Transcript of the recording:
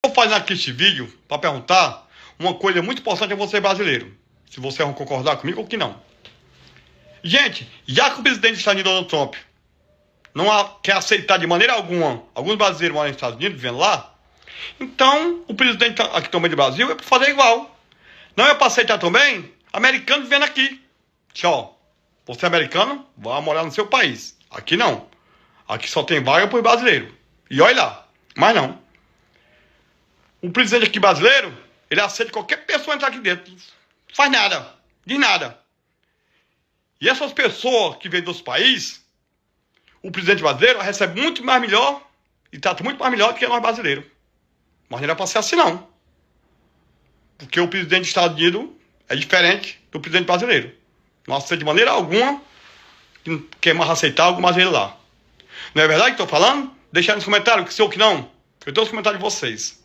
Estou fazendo aqui este vídeo para perguntar uma coisa muito importante a você brasileiro. Se você vai concordar comigo ou que não. Gente, já que o presidente dos Estados Unidos, Donald Trump, quer aceitar de maneira alguma alguns brasileiros moram nos Estados Unidos, vivendo lá, então o presidente aqui também do Brasil é para fazer igual. Não é para aceitar também americanos vivendo aqui. Tchau. Você é americano, vá morar no seu país. Aqui não. Aqui só tem vaga para os brasileiros. E olha lá. Mas não. O presidente aqui brasileiro, ele aceita qualquer pessoa entrar aqui dentro. Faz nada. Diz nada. E essas pessoas que vêm dos países, o presidente brasileiro recebe muito mais melhor e trata muito mais melhor do que nós brasileiros. Mas não era para ser assim não. Porque o presidente dos Estados Unidos é diferente do presidente brasileiro. Não aceita de maneira alguma que quer mais aceitar algum brasileiro lá. Não é verdade que estou falando? Deixa aí nos comentários que sim ou que não. Eu estou nos comentários de vocês.